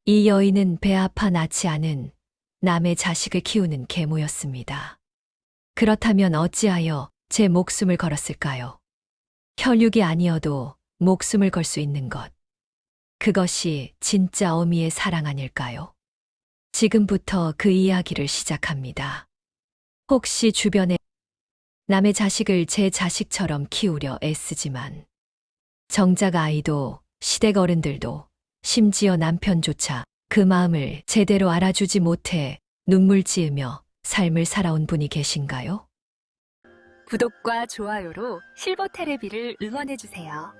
이 여인은 배 아파 낳지 않은 남의 자식을 키우는 계모였습니다. 그렇다면 어찌하여 제 목숨을 걸었을까요? 혈육이 아니어도 목숨을 걸 수 있는 것. 그것이 진짜 어미의 사랑 아닐까요? 지금부터 그 이야기를 시작합니다. 혹시 주변에 남의 자식을 제 자식처럼 키우려 애쓰지만 정작 아이도 시댁 어른들도 심지어 남편조차 그 마음을 제대로 알아주지 못해 눈물 지으며 삶을 살아온 분이 계신가요? 구독과 좋아요로 실버 테레비를 응원해주세요.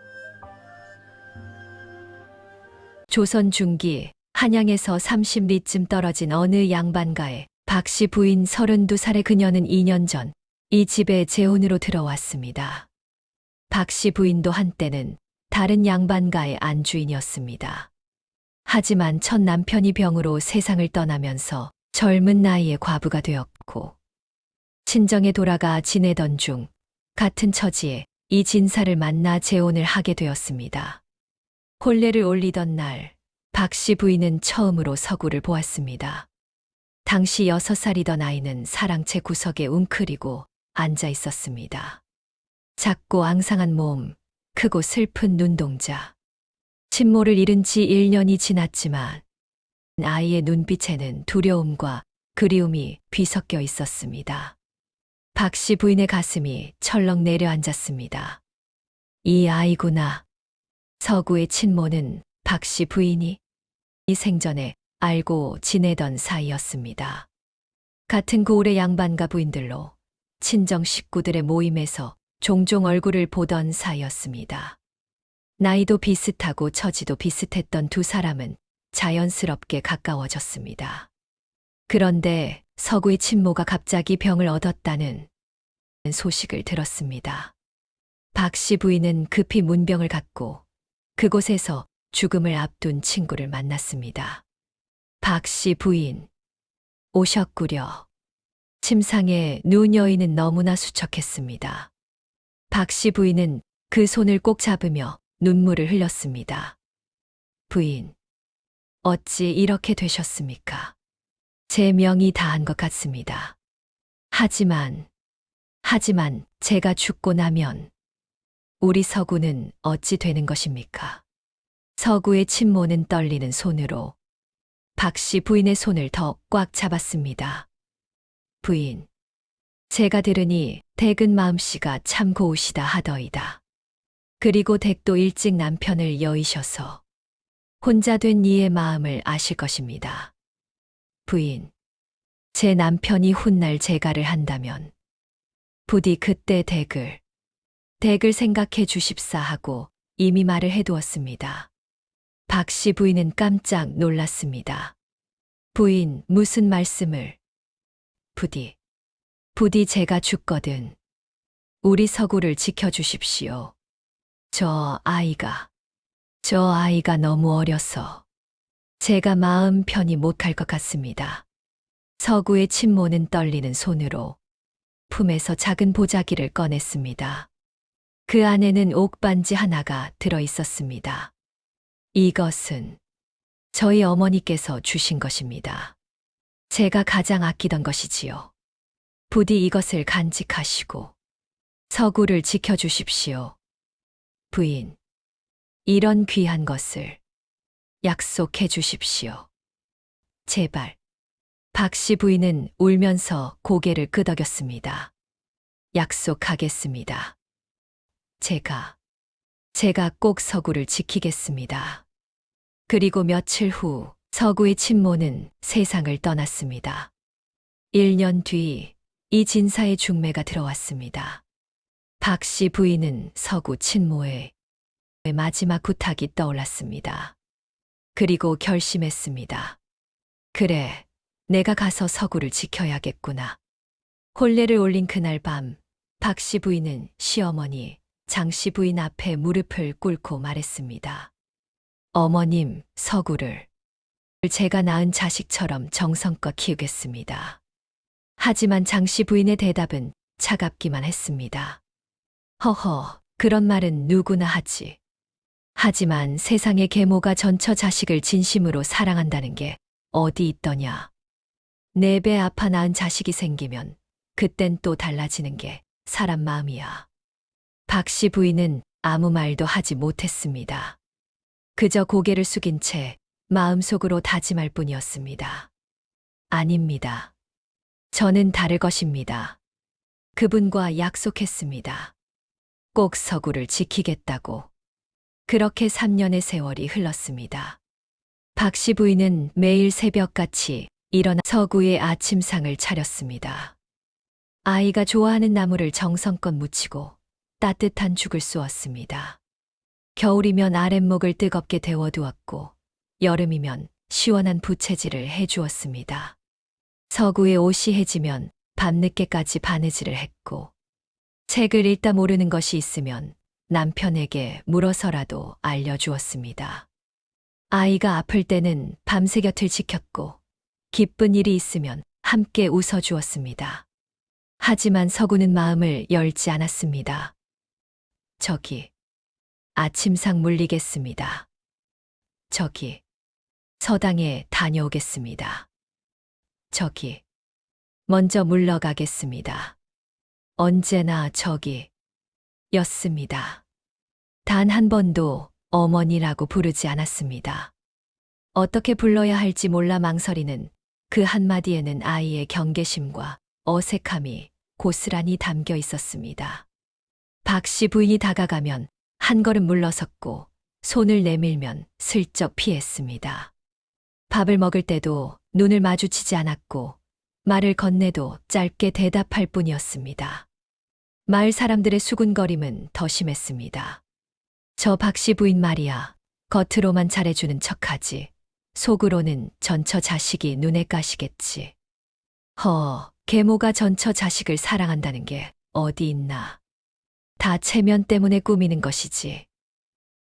조선 중기 한양에서 30리쯤 떨어진 어느 양반가에 박씨 부인 32살의 그녀는 2년 전 이 집에 재혼으로 들어왔습니다. 박씨 부인도 한때는 다른 양반가의 안주인이었습니다. 하지만 첫 남편이 병으로 세상을 떠나면서 젊은 나이에 과부가 되었고 친정에 돌아가 지내던 중 같은 처지에 이 진사를 만나 재혼을 하게 되었습니다. 혼례를 올리던 날 박씨 부인은 처음으로 서구를 보았습니다. 당시 6살이던 아이는 사랑채 구석에 웅크리고 앉아 있었습니다. 작고 앙상한 몸, 크고 슬픈 눈동자. 친모를 잃은 지 1년이 지났지만 아이의 눈빛에는 두려움과 그리움이 뒤섞여 있었습니다. 박씨 부인의 가슴이 철렁 내려앉았습니다. 이 아이구나. 서구의 친모는 박씨 부인이 이 생전에 알고 지내던 사이였습니다. 같은 고을의 양반과 부인들로 친정 식구들의 모임에서 종종 얼굴을 보던 사이였습니다. 나이도 비슷하고 처지도 비슷했던 두 사람은 자연스럽게 가까워졌습니다. 그런데 서구의 친모가 갑자기 병을 얻었다는 소식을 들었습니다. 박씨 부인은 급히 문병을 갖고 그곳에서 죽음을 앞둔 친구를 만났습니다. 박씨 부인, 오셨구려. 침상에 누운 여인은 너무나 수척했습니다. 박씨 부인은 그 손을 꼭 잡으며 눈물을 흘렸습니다. 부인, 어찌 이렇게 되셨습니까? 제 명이 다한 것 같습니다. 하지만 제가 죽고 나면 우리 서구는 어찌 되는 것입니까? 서구의 친모는 떨리는 손으로 박씨 부인의 손을 더 꽉 잡았습니다. 부인, 제가 들으니 댁은 마음씨가 참 고우시다 하더이다. 그리고 댁도 일찍 남편을 여의셔서 혼자 된 이의 마음을 아실 것입니다. 부인, 제 남편이 훗날 재가를 한다면 부디 그때 댁을 생각해 주십사 하고 이미 말을 해두었습니다. 박씨 부인은 깜짝 놀랐습니다. 부인, 무슨 말씀을? 부디 제가 죽거든 우리 서구를 지켜주십시오. 저 아이가 너무 어려서 제가 마음 편히 못할 것 같습니다. 서구의 친모는 떨리는 손으로 품에서 작은 보자기를 꺼냈습니다. 그 안에는 옥반지 하나가 들어 있었습니다. 이것은 저희 어머니께서 주신 것입니다. 제가 가장 아끼던 것이지요. 부디 이것을 간직하시고 서구를 지켜주십시오. 부인, 이런 귀한 것을 약속해 주십시오. 제발. 박씨 부인은 울면서 고개를 끄덕였습니다. 약속하겠습니다. 제가 꼭 서구를 지키겠습니다. 그리고 며칠 후 서구의 친모는 세상을 떠났습니다. 1년 뒤 이 진사의 중매가 들어왔습니다. 박씨 부인은 서구 친모의 마지막 부탁이 떠올랐습니다. 그리고 결심했습니다. 그래, 내가 가서 서구를 지켜야겠구나. 혼례를 올린 그날 밤, 박씨 부인은 시어머니, 장씨 부인 앞에 무릎을 꿇고 말했습니다. 어머님, 서구를 제가 낳은 자식처럼 정성껏 키우겠습니다. 하지만 장씨 부인의 대답은 차갑기만 했습니다. 허허, 그런 말은 누구나 하지. 하지만 세상에 계모가 전처 자식을 진심으로 사랑한다는 게 어디 있더냐. 내 배 아파 낳은 자식이 생기면 그땐 또 달라지는 게 사람 마음이야. 박 씨 부인은 아무 말도 하지 못했습니다. 그저 고개를 숙인 채 마음속으로 다짐할 뿐이었습니다. 아닙니다. 저는 다를 것입니다. 그분과 약속했습니다. 꼭 서구를 지키겠다고. 그렇게 3년의 세월이 흘렀습니다. 박 씨 부인은 매일 새벽같이 일어나 서구의 아침상을 차렸습니다. 아이가 좋아하는 나물을 정성껏 무치고 따뜻한 죽을 쏘았습니다. 겨울이면 아랫목을 뜨겁게 데워두었고 여름이면 시원한 부채질을 해주었습니다. 서구의 옷이 해지면 밤늦게까지 바느질을 했고 책을 읽다 모르는 것이 있으면 남편에게 물어서라도 알려주었습니다. 아이가 아플 때는 밤새 곁을 지켰고 기쁜 일이 있으면 함께 웃어주었습니다. 하지만 서구는 마음을 열지 않았습니다. 저기, 아침상 물리겠습니다. 저기, 서당에 다녀오겠습니다. 저기, 먼저 물러가겠습니다. 언제나 저기, 였습니다. 단 한 번도 어머니라고 부르지 않았습니다. 어떻게 불러야 할지 몰라 망설이는 그 한마디에는 아이의 경계심과 어색함이 고스란히 담겨 있었습니다. 박 씨 부인이 다가가면 한 걸음 물러섰고 손을 내밀면 슬쩍 피했습니다. 밥을 먹을 때도 눈을 마주치지 않았고 말을 건네도 짧게 대답할 뿐이었습니다. 마을 사람들의 수군거림은 더 심했습니다. 저 박 씨 부인 말이야. 겉으로만 잘해주는 척하지. 속으로는 전처 자식이 눈에 가시겠지. 계모가 전처 자식을 사랑한다는 게 어디 있나. 다 체면 때문에 꾸미는 것이지.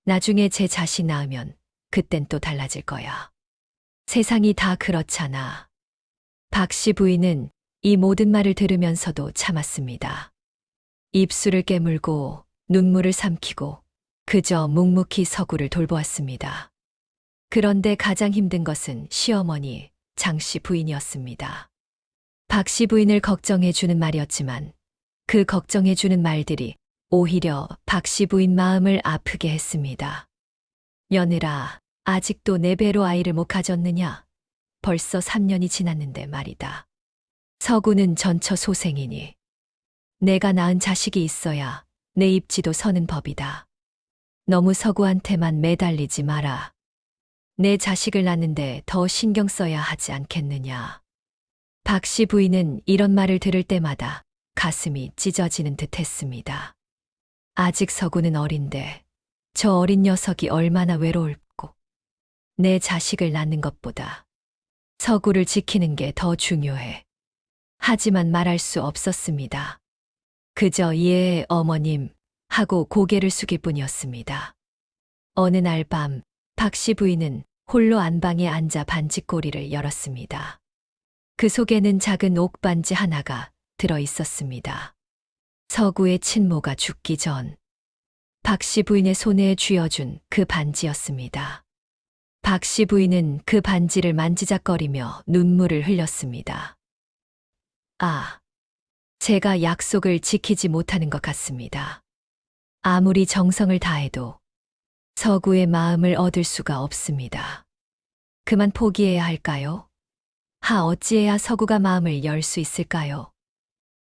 나중에 제 자식 낳으면 그땐 또 달라질 거야. 세상이 다 그렇잖아. 박 씨 부인은 이 모든 말을 들으면서도 참았습니다. 입술을 깨물고 눈물을 삼키고 그저 묵묵히 서구를 돌보았습니다. 그런데 가장 힘든 것은 시어머니 장 씨 부인이었습니다. 박 씨 부인을 걱정해 주는 말이었지만 그 걱정해 주는 말들이 오히려 박 씨 부인 마음을 아프게 했습니다. 며느라, 아직도 내 배로 아이를 못 가졌느냐? 벌써 3년이 지났는데 말이다. 서구는 전처 소생이니 내가 낳은 자식이 있어야 내 입지도 서는 법이다. 너무 서구한테만 매달리지 마라. 내 자식을 낳는데 더 신경 써야 하지 않겠느냐. 박 씨 부인은 이런 말을 들을 때마다 가슴이 찢어지는 듯 했습니다. 아직 서구는 어린데 저 어린 녀석이 얼마나 외로울고 내 자식을 낳는 것보다 서구를 지키는 게 더 중요해. 하지만 말할 수 없었습니다. 그저 예, 어머님 하고 고개를 숙일 뿐이었습니다. 어느 날 밤 박 씨 부인은 홀로 안방에 앉아 반지꼬리를 열었습니다. 그 속에는 작은 옥반지 하나가 들어 있었습니다. 서구의 친모가 죽기 전 박 씨 부인의 손에 쥐어준 그 반지였습니다. 박 씨 부인은 그 반지를 만지작거리며 눈물을 흘렸습니다. 아, 제가 약속을 지키지 못하는 것 같습니다. 아무리 정성을 다해도 서구의 마음을 얻을 수가 없습니다. 그만 포기해야 할까요? 어찌해야 서구가 마음을 열 수 있을까요?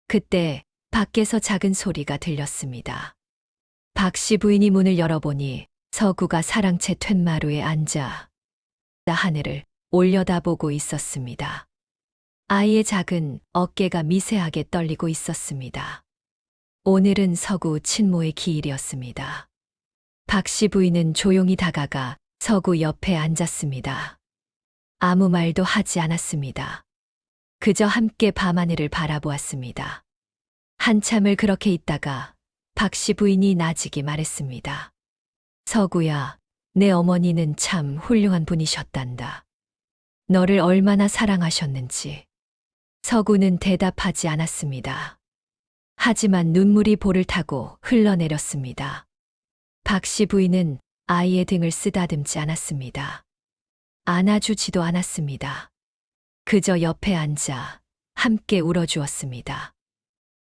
그때 밖에서 작은 소리가 들렸습니다. 박 씨 부인이 문을 열어보니 서구가 사랑채 툇마루에 앉아 하늘을 올려다보고 있었습니다. 아이의 작은 어깨가 미세하게 떨리고 있었습니다. 오늘은 서구 친모의 기일이었습니다. 박 씨 부인은 조용히 다가가 서구 옆에 앉았습니다. 아무 말도 하지 않았습니다. 그저 함께 밤하늘을 바라보았습니다. 한참을 그렇게 있다가 박 씨 부인이 나직이 말했습니다. 서구야, 내 어머니는 참 훌륭한 분이셨단다. 너를 얼마나 사랑하셨는지. 서구는 대답하지 않았습니다. 하지만 눈물이 볼을 타고 흘러내렸습니다. 박 씨 부인은 아이의 등을 쓰다듬지 않았습니다. 안아주지도 않았습니다. 그저 옆에 앉아 함께 울어주었습니다.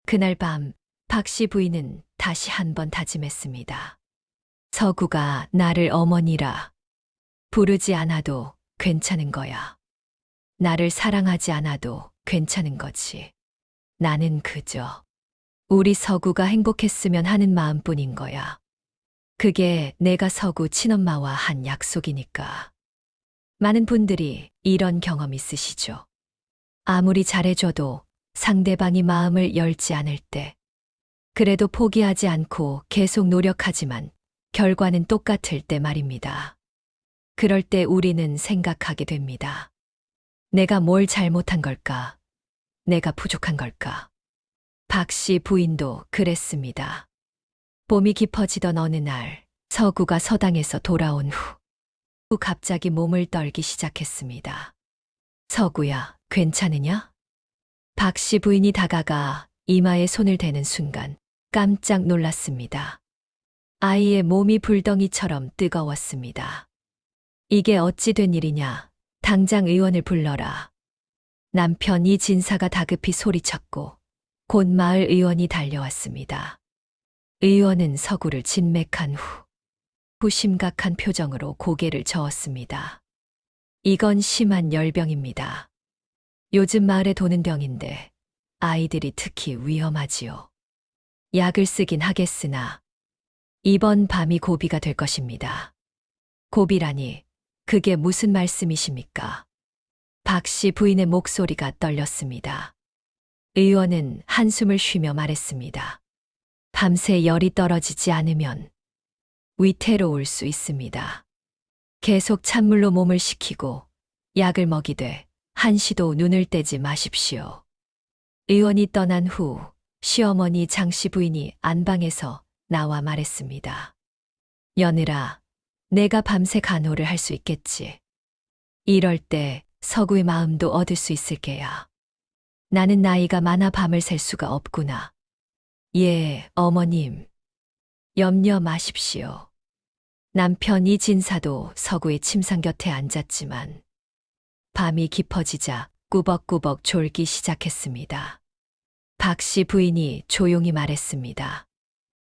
그날 밤 박씨 부인은 다시 한 번 다짐했습니다. 서구가 나를 어머니라 부르지 않아도 괜찮은 거야. 나를 사랑하지 않아도 괜찮은 거지. 나는 그저 우리 서구가 행복했으면 하는 마음뿐인 거야. 그게 내가 서구 친엄마와 한 약속이니까. 많은 분들이 이런 경험 있으시죠? 아무리 잘해줘도 상대방이 마음을 열지 않을 때, 그래도 포기하지 않고 계속 노력하지만 결과는 똑같을 때 말입니다. 그럴 때 우리는 생각하게 됩니다. 내가 뭘 잘못한 걸까? 내가 부족한 걸까? 박씨 부인도 그랬습니다. 봄이 깊어지던 어느 날, 서구가 서당에서 돌아온 후 갑자기 몸을 떨기 시작했습니다. 서구야, 괜찮으냐? 박씨 부인이 다가가 이마에 손을 대는 순간 깜짝 놀랐습니다. 아이의 몸이 불덩이처럼 뜨거웠습니다. 이게 어찌 된 일이냐? 당장 의원을 불러라. 남편 이진사가 다급히 소리쳤고 곧 마을 의원이 달려왔습니다. 의원은 서구를 진맥한 후 심각한 표정으로 고개를 저었습니다. 이건 심한 열병입니다. 요즘 마을에 도는 병인데 아이들이 특히 위험하지요. 약을 쓰긴 하겠으나 이번 밤이 고비가 될 것입니다. 고비라니 그게 무슨 말씀이십니까? 박씨 부인의 목소리가 떨렸습니다. 의원은 한숨을 쉬며 말했습니다. 밤새 열이 떨어지지 않으면 위태로울 수 있습니다. 계속 찬물로 몸을 식히고 약을 먹이되 한시도 눈을 떼지 마십시오. 의원이 떠난 후 시어머니 장씨 부인이 안방에서 나와 말했습니다. 며느라, 내가 밤새 간호를 할 수 있겠지. 이럴 때 서구의 마음도 얻을 수 있을 게야. 나는 나이가 많아 밤을 샐 수가 없구나. 예, 어머님. 염려 마십시오. 남편 이진사도 서구의 침상 곁에 앉았지만 밤이 깊어지자 꾸벅꾸벅 졸기 시작했습니다. 박씨 부인이 조용히 말했습니다.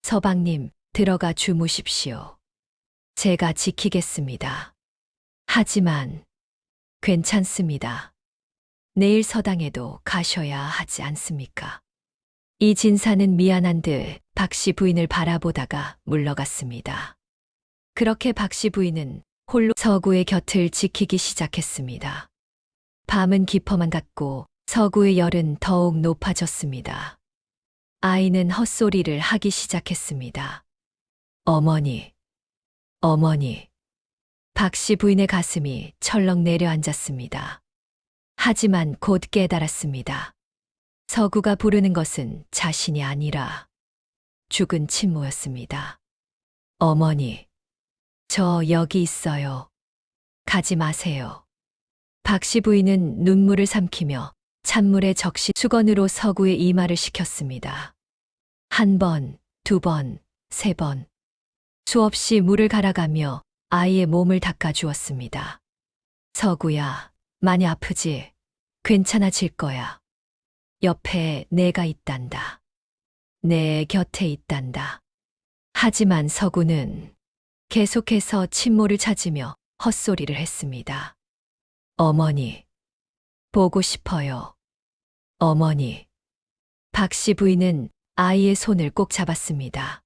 서방님, 들어가 주무십시오. 제가 지키겠습니다. 하지만 괜찮습니다. 내일 서당에도 가셔야 하지 않습니까? 이진사는 미안한 듯 박씨 부인을 바라보다가 물러갔습니다. 그렇게 박씨 부인은 홀로 서구의 곁을 지키기 시작했습니다. 밤은 깊어만 갔고 서구의 열은 더욱 높아졌습니다. 아이는 헛소리를 하기 시작했습니다. 어머니, 어머니. 박씨 부인의 가슴이 철렁 내려앉았습니다. 하지만 곧 깨달았습니다. 서구가 부르는 것은 자신이 아니라 죽은 친모였습니다. 어머니, 저 여기 있어요. 가지 마세요. 박씨 부인은 눈물을 삼키며 찬물에 적시 수건으로 서구의 이마를 식혔습니다. 한 번, 두 번, 세 번. 수없이 물을 갈아가며 아이의 몸을 닦아주었습니다. 서구야, 많이 아프지? 괜찮아질 거야. 옆에 내가 있단다. 내 곁에 있단다. 하지만 서구는 계속해서 침모를 찾으며 헛소리를 했습니다. 어머니, 보고 싶어요. 어머니. 박씨 부인은 아이의 손을 꼭 잡았습니다.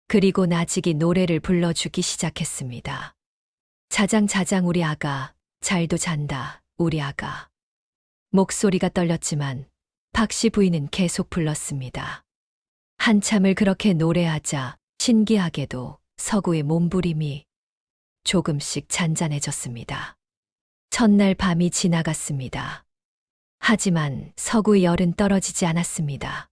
그리고 나직이 노래를 불러주기 시작했습니다. 자장자장 우리 아가, 잘도 잔다, 우리 아가. 목소리가 떨렸지만 박씨 부인은 계속 불렀습니다. 한참을 그렇게 노래하자 신기하게도 서구의 몸부림이 조금씩 잔잔해졌습니다. 첫날 밤이 지나갔습니다. 하지만 서구의 열은 떨어지지 않았습니다.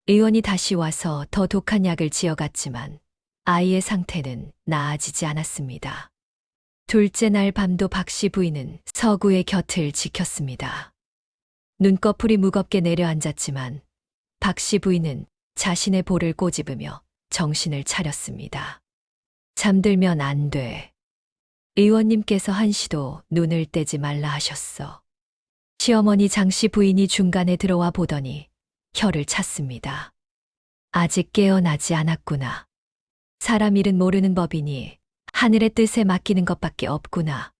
의원이 다시 와서 더 독한 약을 지어갔지만 아이의 상태는 나아지지 않았습니다. 둘째 날 밤도 박씨 부인은 서구의 곁을 지켰습니다. 눈꺼풀이 무겁게 내려앉았지만 박씨 부인은 자신의 볼을 꼬집으며 정신을 차렸습니다. 잠들면 안 돼. 의원님께서 한시도 눈을 떼지 말라 하셨어. 시어머니 장씨 부인이 중간에 들어와 보더니 혀를 찼습니다. 아직 깨어나지 않았구나. 사람 일은 모르는 법이니 하늘의 뜻에 맡기는 것밖에 없구나.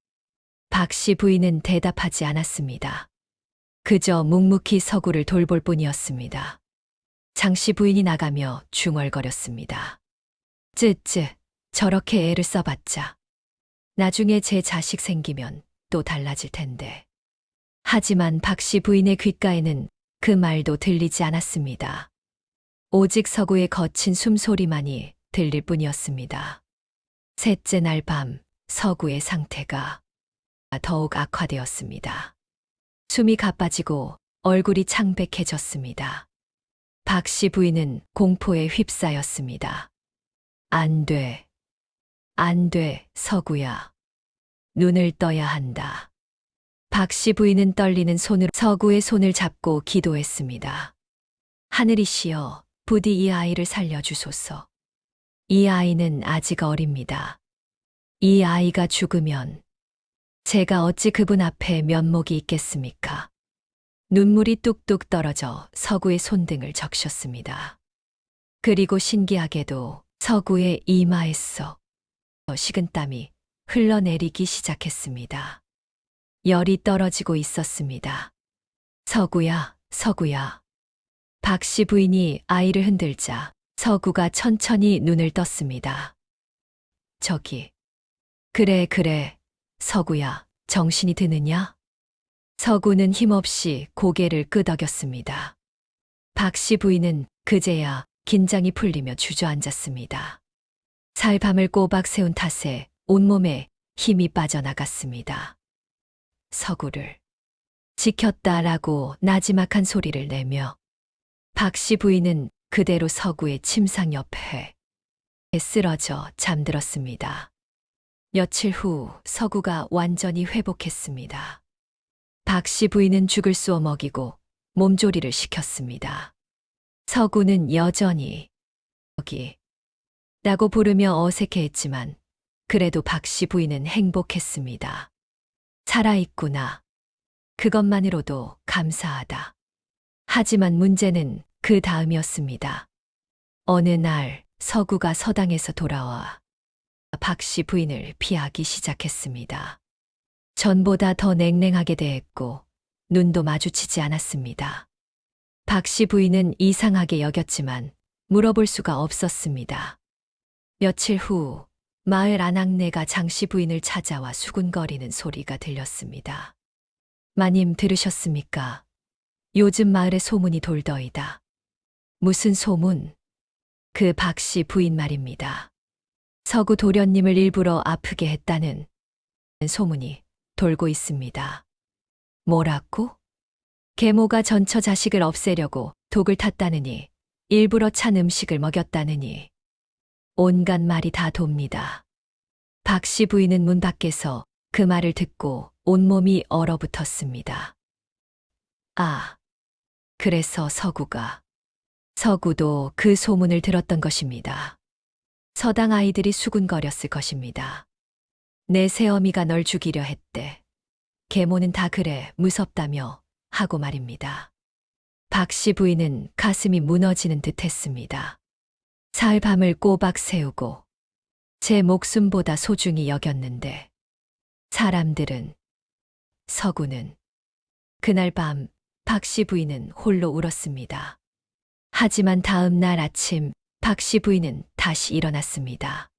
박씨 부인은 대답하지 않았습니다. 그저 묵묵히 서구를 돌볼 뿐이었습니다. 장씨 부인이 나가며 중얼거렸습니다. 쯔쯔, 저렇게 애를 써봤자. 나중에 제 자식 생기면 또 달라질 텐데. 하지만 박씨 부인의 귓가에는 그 말도 들리지 않았습니다. 오직 서구의 거친 숨소리만이 들릴 뿐이었습니다. 셋째 날 밤 서구의 상태가 더욱 악화되었습니다. 숨이 가빠지고 얼굴이 창백해졌습니다. 박씨 부인은 공포에 휩싸였습니다. 안 돼. 안 돼, 서구야. 눈을 떠야 한다. 박씨 부인은 떨리는 손으로 서구의 손을 잡고 기도했습니다. 하늘이시여, 부디 이 아이를 살려주소서. 이 아이는 아직 어립니다. 이 아이가 죽으면 제가 어찌 그분 앞에 면목이 있겠습니까? 눈물이 뚝뚝 떨어져 서구의 손등을 적셨습니다. 그리고 신기하게도 서구의 이마에서 식은땀이 흘러내리기 시작했습니다. 열이 떨어지고 있었습니다. 서구야, 서구야. 박씨 부인이 아이를 흔들자 서구가 천천히 눈을 떴습니다. 저기. 그래, 그래. 서구야, 정신이 드느냐? 서구는 힘없이 고개를 끄덕였습니다. 박씨 부인은 그제야 긴장이 풀리며 주저앉았습니다. 살 밤을 꼬박 세운 탓에 온몸에 힘이 빠져나갔습니다. 서구를 지켰다라고 나지막한 소리를 내며 박씨 부인은 그대로 서구의 침상 옆에 쓰러져 잠들었습니다. 며칠 후 서구가 완전히 회복했습니다. 박씨 부인은 죽을 쏘어 먹이고 몸조리를 시켰습니다. 서구는 여전히 여기 라고 부르며 어색해했지만 그래도 박씨 부인은 행복했습니다. 살아있구나. 그것만으로도 감사하다. 하지만 문제는 그 다음이었습니다. 어느 날 서구가 서당에서 돌아와 박씨 부인을 피하기 시작했습니다. 전보다 더 냉랭하게 대했고 눈도 마주치지 않았습니다. 박씨 부인은 이상하게 여겼지만 물어볼 수가 없었습니다. 며칠 후 마을 아낙네가 장씨 부인을 찾아와 수군거리는 소리가 들렸습니다. 마님 들으셨습니까? 요즘 마을에 소문이 돌더이다. 무슨 소문? 그 박씨 부인 말입니다. 서구 도련님을 일부러 아프게 했다는 소문이 돌고 있습니다. 뭐라고? 계모가 전처 자식을 없애려고 독을 탔다느니, 일부러 찬 음식을 먹였다느니, 온갖 말이 다 돕니다. 박씨 부인은 문 밖에서 그 말을 듣고 온몸이 얼어붙었습니다. 아, 그래서 서구도 그 소문을 들었던 것입니다. 서당 아이들이 수군거렸을 것입니다. 내 새어미가 널 죽이려 했대. 계모는 다 그래 무섭다며 하고 말입니다. 박씨 부인은 가슴이 무너지는 듯 했습니다. 사흘 밤을 꼬박 세우고 제 목숨보다 소중히 여겼는데 사람들은, 서구는, 그날 밤 박씨 부인은 홀로 울었습니다. 하지만 다음 날 아침 박씨 부인은 다시 일어났습니다.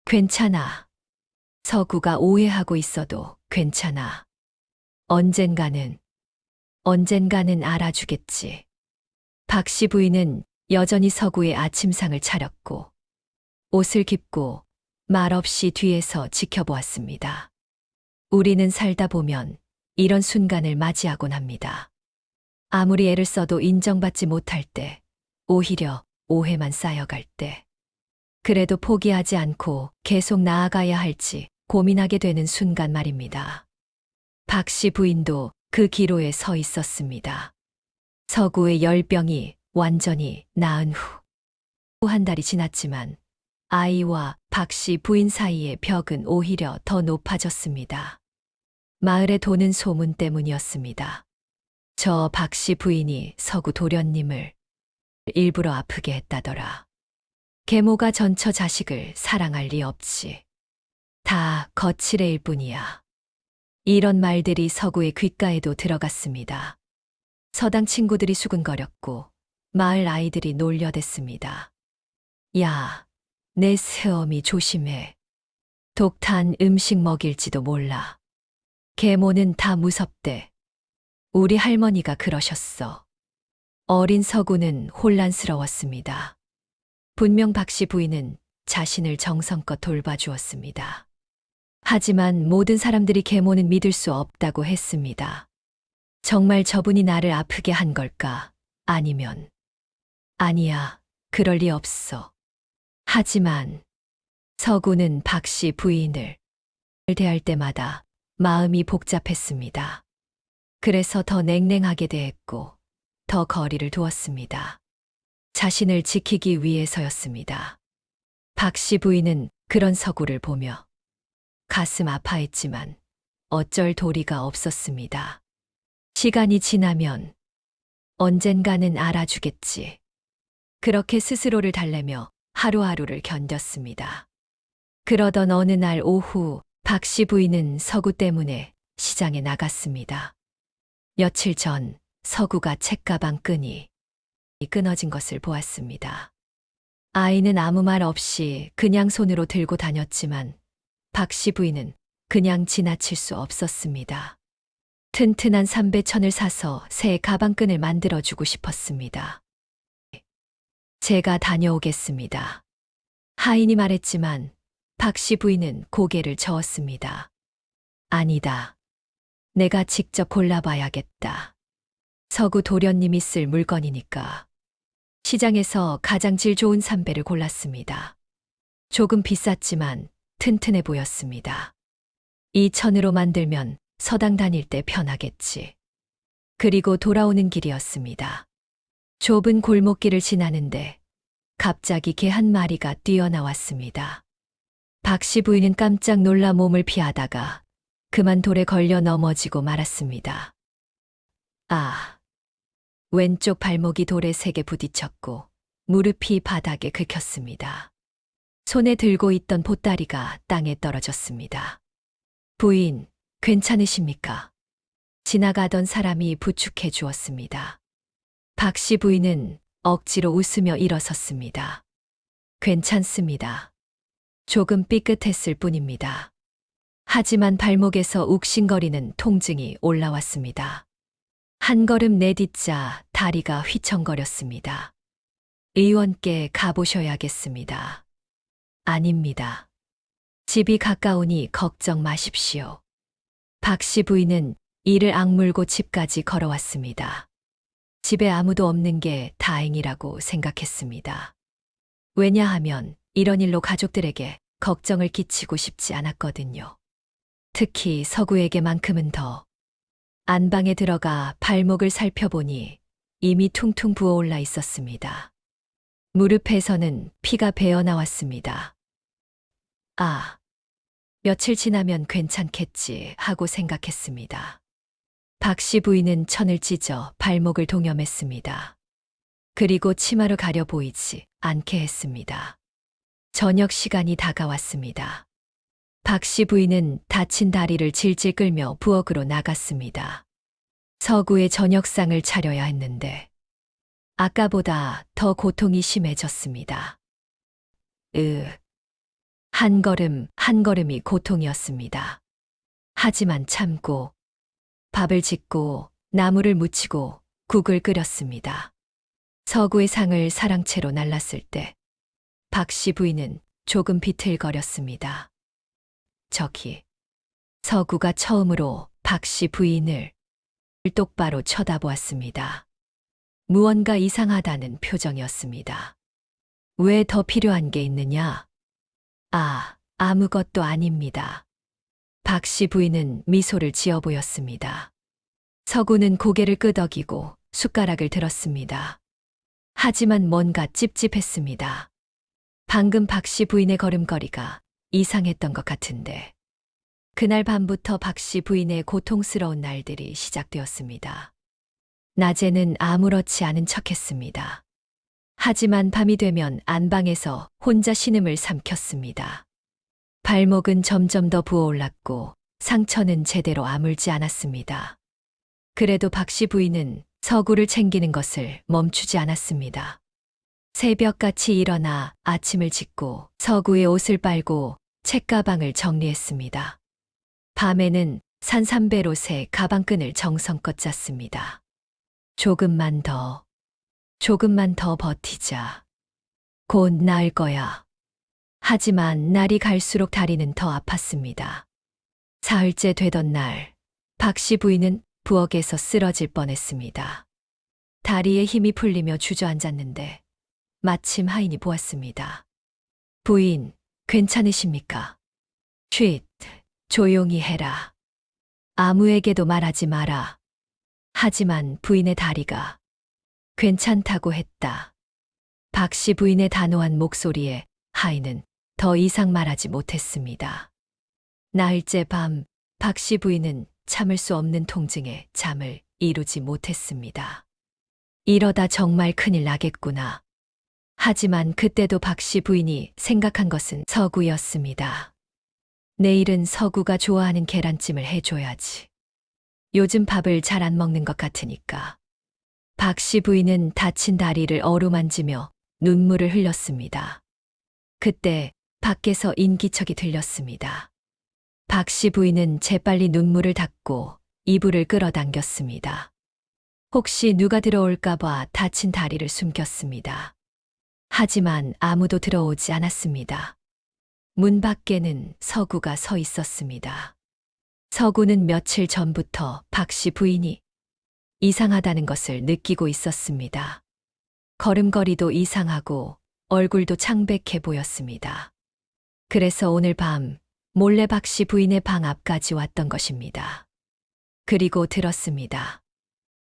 괜찮아. 서구가 오해하고 있어도 괜찮아. 언젠가는 알아주겠지. 박씨 부인은 여전히 서구의 아침상을 차렸고 옷을 깁고 말없이 뒤에서 지켜보았습니다. 우리는 살다 보면 이런 순간을 맞이하곤 합니다. 아무리 애를 써도 인정받지 못할 때, 오히려 오해만 쌓여갈 때, 그래도 포기하지 않고 계속 나아가야 할지 고민하게 되는 순간 말입니다. 박씨 부인도 그 기로에 서 있었습니다. 서구의 열병이 완전히 나은 후 한 달이 지났지만 아이와 박 씨 부인 사이의 벽은 오히려 더 높아졌습니다. 마을에 도는 소문 때문이었습니다. 저 박 씨 부인이 서구 도련님을 일부러 아프게 했다더라. 계모가 전처 자식을 사랑할 리 없지. 다 거칠애일 뿐이야. 이런 말들이 서구의 귓가에도 들어갔습니다. 서당 친구들이 수근거렸고 마을 아이들이 놀려댔습니다. 야, 내 새어미 조심해. 독탄 음식 먹일지도 몰라. 계모는 다 무섭대. 우리 할머니가 그러셨어. 어린 서구는 혼란스러웠습니다. 분명 박 씨 부인은 자신을 정성껏 돌봐주었습니다. 하지만 모든 사람들이 계모는 믿을 수 없다고 했습니다. 정말 저분이 나를 아프게 한 걸까? 아니면 아니야, 그럴 리 없어. 하지만 서구는 박 씨 부인을 대할 때마다 마음이 복잡했습니다. 그래서 더 냉랭하게 대했고 더 거리를 두었습니다. 자신을 지키기 위해서였습니다. 박 씨 부인은 그런 서구를 보며 가슴 아파했지만 어쩔 도리가 없었습니다. 시간이 지나면 언젠가는 알아주겠지. 그렇게 스스로를 달래며 하루하루를 견뎠습니다. 그러던 어느 날 오후 박 씨 부인은 서구 때문에 시장에 나갔습니다. 며칠 전 서구가 책가방 끈이 끊어진 것을 보았습니다. 아이는 아무 말 없이 그냥 손으로 들고 다녔지만 박 씨 부인은 그냥 지나칠 수 없었습니다. 튼튼한 삼배천을 사서 새 가방끈을 만들어주고 싶었습니다. 제가 다녀오겠습니다. 하인이 말했지만 박 씨 부인은 고개를 저었습니다. 아니다. 내가 직접 골라봐야겠다. 서구 도련님이 쓸 물건이니까. 시장에서 가장 질 좋은 삼배를 골랐습니다. 조금 비쌌지만 튼튼해 보였습니다. 이 천으로 만들면 서당 다닐 때 편하겠지. 그리고 돌아오는 길이었습니다. 좁은 골목길을 지나는데 갑자기 개 한 마리가 뛰어나왔습니다. 박 씨 부인은 깜짝 놀라 몸을 피하다가 그만 돌에 걸려 넘어지고 말았습니다. 아, 왼쪽 발목이 돌에 세게 부딪혔고 무릎이 바닥에 긁혔습니다. 손에 들고 있던 보따리가 땅에 떨어졌습니다. 부인, 괜찮으십니까? 지나가던 사람이 부축해 주었습니다. 박 씨 부인은 억지로 웃으며 일어섰습니다. 괜찮습니다. 조금 삐끗했을 뿐입니다. 하지만 발목에서 욱신거리는 통증이 올라왔습니다. 한 걸음 내딛자 다리가 휘청거렸습니다. 의원께 가보셔야겠습니다. 아닙니다. 집이 가까우니 걱정 마십시오. 박 씨 부인은 이를 악물고 집까지 걸어왔습니다. 집에 아무도 없는 게 다행이라고 생각했습니다. 왜냐하면 이런 일로 가족들에게 걱정을 끼치고 싶지 않았거든요. 특히 서구에게만큼은 더. 안방에 들어가 발목을 살펴보니 이미 퉁퉁 부어올라 있었습니다. 무릎에서는 피가 배어 나왔습니다. 아, 며칠 지나면 괜찮겠지 하고 생각했습니다. 박 씨 부인은 천을 찢어 발목을 동여맸습니다. 그리고 치마로 가려 보이지 않게 했습니다. 저녁 시간이 다가왔습니다. 박 씨 부인은 다친 다리를 질질 끌며 부엌으로 나갔습니다. 서구의 저녁상을 차려야 했는데 아까보다 더 고통이 심해졌습니다. 한 걸음 한 걸음이 고통이었습니다. 하지만 참고 밥을 짓고 나물을 무치고 국을 끓였습니다. 서구의 상을 사랑채로 날랐을 때 박 씨 부인은 조금 비틀거렸습니다. 저기 서구가 처음으로 박 씨 부인을 똑바로 쳐다보았습니다. 무언가 이상하다는 표정이었습니다. 왜 더 필요한 게 있느냐? 아, 아무것도 아닙니다. 박 씨 부인은 미소를 지어 보였습니다. 서구는 고개를 방금 박씨 부인의 걸음걸이가 이상했던 것 같은데, 그날 밤부터 박씨 부인의 고통스러운 날들이 시작되었습니다. 낮에는 아무렇지 않은 척했습니다. 하지만 밤이 되면 안방에서 혼자 신음을 삼켰습니다. 발목은 점점 더 부어올랐고 상처는 제대로 아물지 않았습니다. 그래도 박씨 부인은 서구를 챙기는 것을 멈추지 않았습니다. 새벽같이 일어나 아침을 짓고 서구의 옷을 빨고 책가방을 정리했습니다. 밤에는 산삼배로 새 가방끈을 정성껏 짰습니다. 조금만 더 버티자. 곧 나을 거야. 하지만 날이 갈수록 다리는 더 아팠습니다. 사흘째 되던 날, 박씨 부인은 부엌에서 쓰러질 뻔했습니다. 다리에 힘이 풀리며 주저앉았는데 마침 하인이 보았습니다. 부인, 괜찮으십니까? 쉿, 조용히 해라. 아무에게도 말하지 마라. 하지만 부인의 다리가 괜찮다고 했다. 박씨 부인의 단호한 목소리에 하인은 더 이상 말하지 못했습니다. 나흘째 밤, 박씨 부인은 참을 수 없는 통증에 잠을 이루지 못했습니다. 이러다 정말 큰일 나겠구나. 하지만 그때도 박씨 부인이 생각한 것은 서구였습니다. 내일은 서구가 좋아하는 계란찜을 해줘야지. 요즘 밥을 잘 안 먹는 것 같으니까. 박씨 부인은 다친 다리를 어루만지며 눈물을 흘렸습니다. 그때 밖에서 인기척이 들렸습니다. 박씨 부인은 재빨리 눈물을 닦고 이불을 끌어당겼습니다. 혹시 누가 들어올까봐 다친 다리를 숨겼습니다. 하지만 아무도 들어오지 않았습니다. 문 밖에는 서구가 서 있었습니다. 서구는 며칠 전부터 박씨 부인이 이상하다는 것을 느끼고 있었습니다. 걸음걸이도 이상하고 얼굴도 창백해 보였습니다. 그래서 오늘 밤 몰래 박씨 부인의 방 앞까지 왔던 것입니다. 그리고 들었습니다.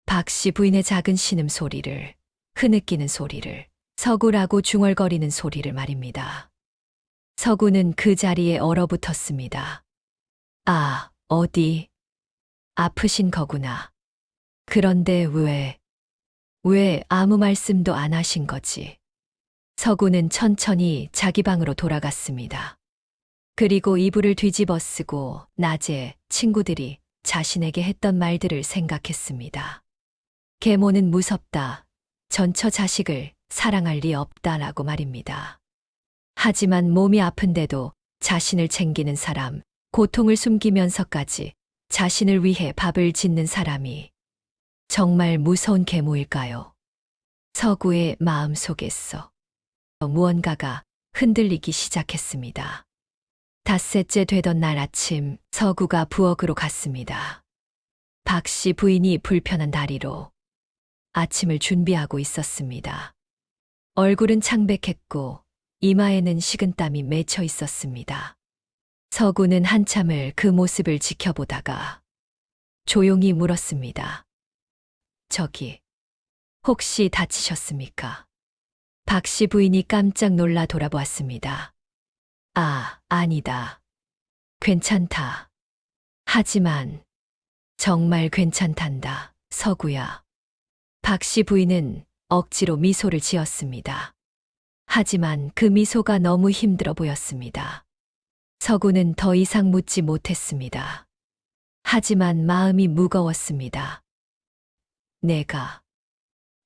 박씨 부인의 작은 신음 소리를, 흐느끼는 소리를, 서구라고 중얼거리는 소리를 말입니다. 서구는 그 자리에 얼어붙었습니다. 아, 어디? 아프신 거구나. 그런데 왜 아무 말씀도 안 하신 거지? 서구는 천천히 자기 방으로 돌아갔습니다. 그리고 이불을 뒤집어 쓰고 낮에 친구들이 자신에게 했던 말들을 생각했습니다. 계모는 무섭다. 전처 자식을 사랑할 리 없다라고 말입니다. 하지만 몸이 아픈데도 자신을 챙기는 사람, 고통을 숨기면서까지 자신을 위해 밥을 짓는 사람이 정말 무서운 계모일까요? 서구의 마음 속에서 무언가가 흔들리기 시작했습니다. 닷새째 되던 날 아침, 서구가 부엌으로 갔습니다. 박씨 부인이 불편한 다리로 아침을 준비하고 있었습니다. 얼굴은 창백했고 이마에는 식은땀이 맺혀 있었습니다. 서구는 한참을 그 모습을 지켜보다가 조용히 물었습니다. 저기, 혹시 다치셨습니까? 박씨 부인이 깜짝 놀라 돌아보았습니다. 아, 아니다. 괜찮다. 하지만 정말 괜찮단다, 서구야. 박씨 부인은 억지로 미소를 지었습니다. 하지만 그 미소가 너무 힘들어 보였습니다. 서구는 더 이상 묻지 못했습니다. 하지만 마음이 무거웠습니다.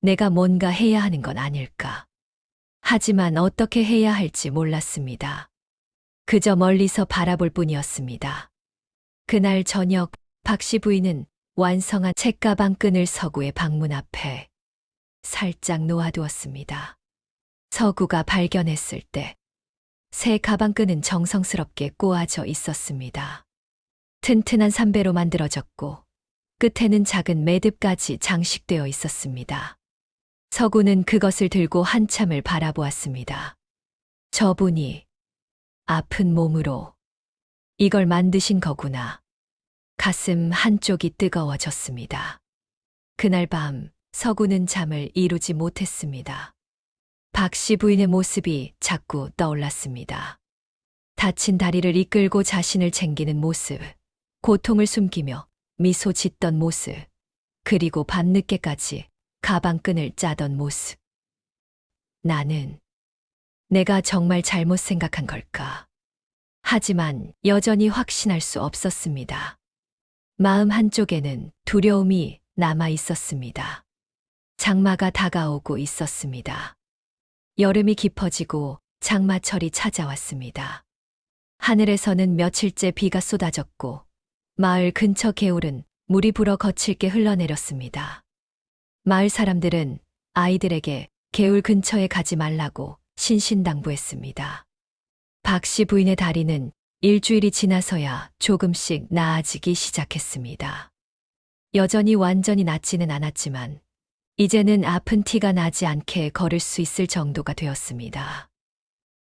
내가 뭔가 해야 하는 건 아닐까. 하지만 어떻게 해야 할지 몰랐습니다. 그저 멀리서 바라볼 뿐이었습니다. 그날 저녁 박씨 부인은 완성한 책가방 끈을 서구의 방문 앞에 살짝 놓아두었습니다. 서구가 발견했을 때 새 가방끈은 정성스럽게 꼬아져 있었습니다. 튼튼한 삼배로 만들어졌고 끝에는 작은 매듭까지 장식되어 있었습니다. 서구는 그것을 들고 한참을 바라보았습니다. 저분이 아픈 몸으로 이걸 만드신 거구나. 가슴 한쪽이 뜨거워졌습니다. 그날 밤 서구는 잠을 이루지 못했습니다. 박 씨 부인의 모습이 자꾸 떠올랐습니다. 다친 다리를 이끌고 자신을 챙기는 모습, 고통을 숨기며 미소 짓던 모습, 그리고 밤늦게까지 가방끈을 짜던 모습. 내가 정말 잘못 생각한 걸까? 하지만 여전히 확신할 수 없었습니다. 마음 한쪽에는 두려움이 남아 있었습니다. 장마가 다가오고 있었습니다. 여름이 깊어지고 장마철이 찾아왔습니다. 하늘에서는 며칠째 비가 쏟아졌고 마을 근처 개울은 물이 불어 거칠게 흘러내렸습니다. 마을 사람들은 아이들에게 개울 근처에 가지 말라고 신신당부했습니다. 박 씨 부인의 다리는 일주일이 지나서야 조금씩 나아지기 시작했습니다. 여전히 완전히 낫지는 않았지만 이제는 아픈 티가 나지 않게 걸을 수 있을 정도가 되었습니다.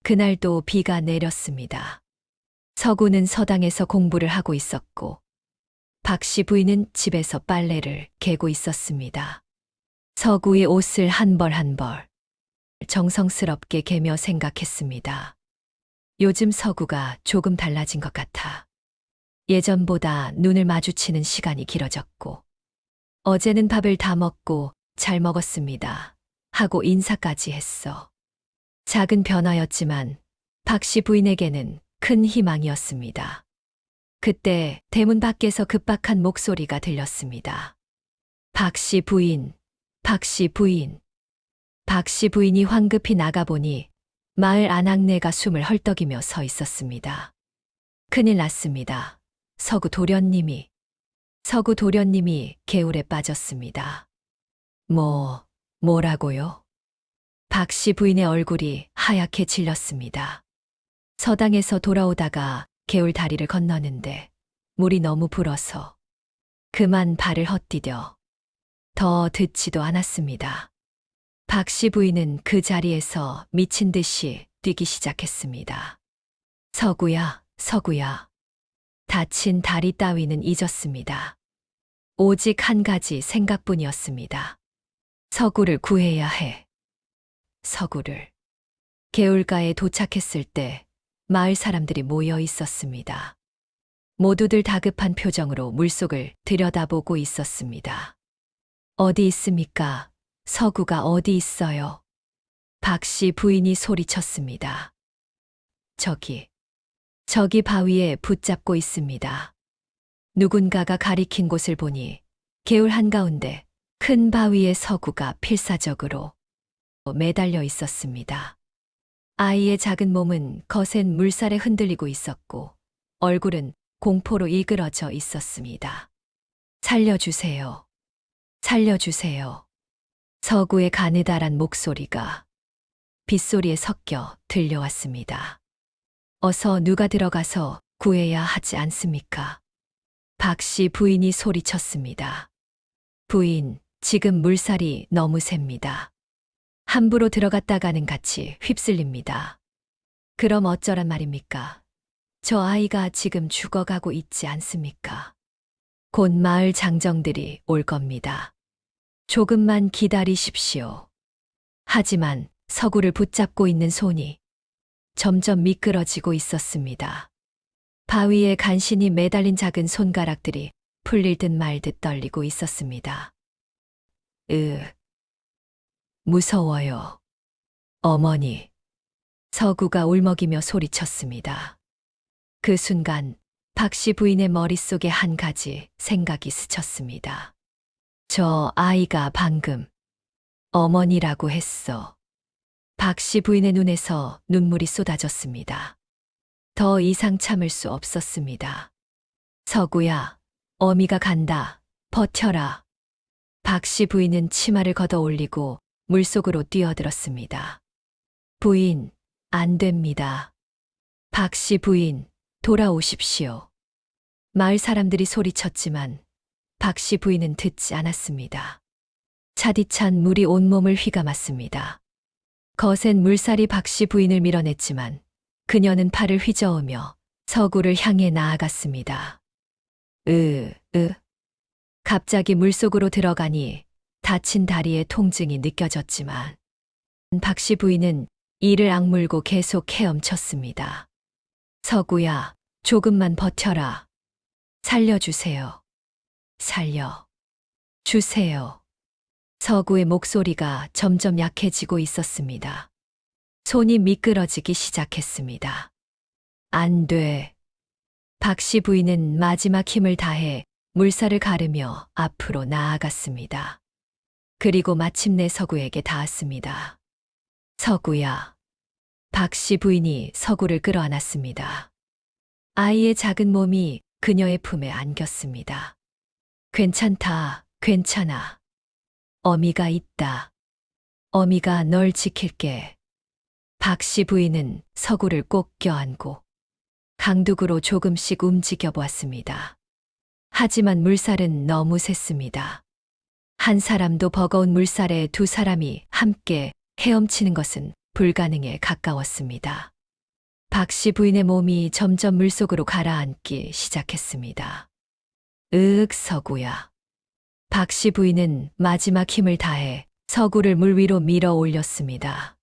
그날도 비가 내렸습니다. 서구는 서당에서 공부를 하고 있었고 박 씨 부인은 집에서 빨래를 개고 있었습니다. 서구의 옷을 한 벌 한 벌 정성스럽게 개며 생각했습니다. 요즘 서구가 조금 달라진 것 같아. 예전보다 눈을 마주치는 시간이 길어졌고 어제는 밥을 다 먹고 잘 먹었습니다. 하고 인사까지 했어. 작은 변화였지만 박 씨 부인에게는 큰 희망이었습니다. 그때 대문 밖에서 급박한 목소리가 들렸습니다. 박 씨 부인, 박 씨 부인. 박 씨 부인이 황급히 나가보니 마을 아낙네가 숨을 헐떡이며 서 있었습니다. 큰일 났습니다. 서구 도련님이 개울에 빠졌습니다. 뭐라고요? 박 씨 부인의 얼굴이 하얗게 질렸습니다. 서당에서 돌아오다가 개울 다리를 건너는데 물이 너무 불어서 그만 발을 헛디뎌 더 듣지도 않았습니다. 박 씨 부인은 그 자리에서 미친 듯이 뛰기 시작했습니다. 서구야. 다친 다리 따위는 잊었습니다. 오직 한 가지 생각뿐이었습니다. 서구를 구해야 해. 서구를. 개울가에 도착했을 때 마을 사람들이 모여 있었습니다. 모두들 다급한 표정으로 물속을 들여다보고 있었습니다. 어디 있습니까? 서구가 어디 있어요? 박 씨 부인이 소리쳤습니다. 저기 바위에 붙잡고 있습니다. 누군가가 가리킨 곳을 보니 개울 한가운데 큰 바위에 서구가 필사적으로 매달려 있었습니다. 아이의 작은 몸은 거센 물살에 흔들리고 있었고 얼굴은 공포로 일그러져 있었습니다. 살려주세요. 서구의 가느다란 목소리가 빗소리에 섞여 들려왔습니다. 어서 누가 들어가서 구해야 하지 않습니까? 박 씨 부인이 소리쳤습니다. 부인, 지금 물살이 너무 셉니다. 함부로 들어갔다가는 같이 휩쓸립니다. 그럼 어쩌란 말입니까? 저 아이가 지금 죽어가고 있지 않습니까? 곧 마을 장정들이 올 겁니다. 조금만 기다리십시오. 하지만 서구를 붙잡고 있는 손이 점점 미끄러지고 있었습니다. 바위에 간신히 매달린 작은 손가락들이 풀릴 듯 말 듯 떨리고 있었습니다. 무서워요. 어머니. 서구가 울먹이며 소리쳤습니다. 그 순간 박 씨 부인의 머릿속에 한 가지 생각이 스쳤습니다. 저 아이가 방금 어머니라고 했어. 박 씨 부인의 눈에서 눈물이 쏟아졌습니다. 더 이상 참을 수 없었습니다. 서구야, 어미가 간다. 버텨라. 박 씨 부인은 치마를 걷어 올리고 물속으로 뛰어들었습니다. 부인, 안 됩니다. 박 씨 부인, 돌아오십시오. 마을 사람들이 소리쳤지만 박 씨 부인은 듣지 않았습니다. 차디찬 물이 온몸을 휘감았습니다. 거센 물살이 박 씨 부인을 밀어냈지만 그녀는 팔을 휘저으며 서구를 향해 나아갔습니다. 갑자기 물속으로 들어가니 다친 다리의 통증이 느껴졌지만 박씨 부인은 이를 악물고 계속 헤엄쳤습니다. 서구야, 조금만 버텨라. 살려주세요. 살려주세요. 서구의 목소리가 점점 약해지고 있었습니다. 손이 미끄러지기 시작했습니다. 안 돼. 박씨 부인은 마지막 힘을 다해 물살을 가르며 앞으로 나아갔습니다. 그리고 마침내 서구에게 닿았습니다. 서구야. 박씨 부인이 서구를 끌어안았습니다. 아이의 작은 몸이 그녀의 품에 안겼습니다. 괜찮다, 괜찮아. 어미가 있다. 어미가 널 지킬게. 박씨 부인은 서구를 꼭 껴안고 강둑으로 조금씩 움직여 보았습니다. 하지만 물살은 너무 셌습니다. 한 사람도 버거운 물살에 두 사람이 함께 헤엄치는 것은 불가능에 가까웠습니다. 박씨 부인의 몸이 점점 물속으로 가라앉기 시작했습니다. 서구야. 박씨 부인은 마지막 힘을 다해 서구를 물 위로 밀어 올렸습니다.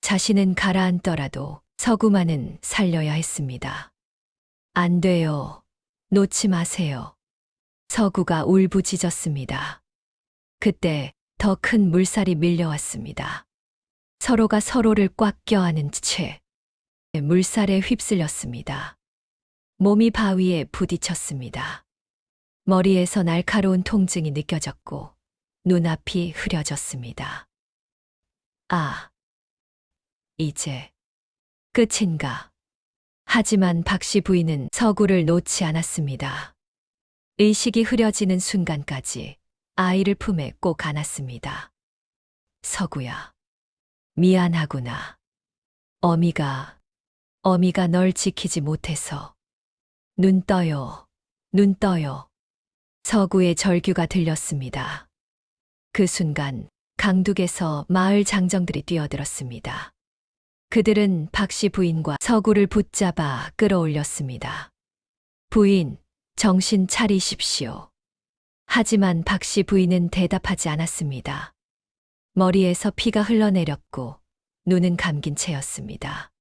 자신은 가라앉더라도 서구만은 살려야 했습니다. 안 돼요. 놓지 마세요. 서구가 울부짖었습니다. 그때 더 큰 물살이 밀려왔습니다. 서로가 서로를 꽉 껴안은 채 물살에 휩쓸렸습니다. 몸이 바위에 부딪혔습니다. 머리에서 날카로운 통증이 느껴졌고 눈앞이 흐려졌습니다. 아, 이제 끝인가? 하지만 박씨 부인은 서구를 놓지 않았습니다. 의식이 흐려지는 순간까지 아이를 품에 꼭 안았습니다. 서구야, 미안하구나. 어미가 널 지키지 못해서. 눈 떠요, 눈 떠요. 서구의 절규가 들렸습니다. 그 순간 강둑에서 마을 장정들이 뛰어들었습니다. 그들은 박씨 부인과 서구를 붙잡아 끌어올렸습니다. 부인, 정신 차리십시오. 하지만 박씨 부인은 대답하지 않았습니다. 머리에서 피가 흘러내렸고 눈은 감긴 채였습니다.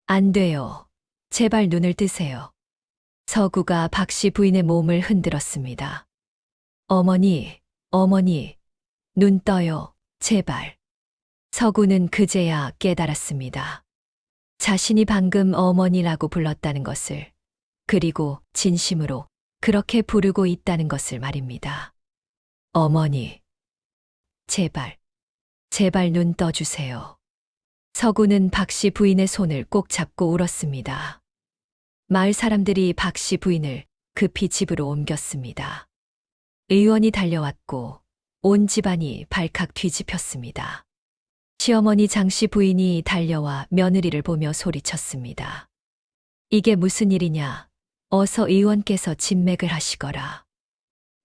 안 돼요. 제발 눈을 뜨세요. 서구가 박씨 부인의 몸을 흔들었습니다. 어머니, 눈 떠요. 제발. 서구는 그제야 깨달았습니다. 자신이 방금 어머니라고 불렀다는 것을, 그리고 진심으로 그렇게 부르고 있다는 것을 말입니다. 어머니, 제발 눈 떠주세요. 서구는 박씨 부인의 손을 꼭 잡고 울었습니다. 마을 사람들이 박씨 부인을 급히 집으로 옮겼습니다. 의원이 달려왔고 온 집안이 발칵 뒤집혔습니다. 시어머니 장씨 부인이 달려와 며느리를 보며 소리쳤습니다. 이게 무슨 일이냐? 어서 의원께서 진맥을 하시거라.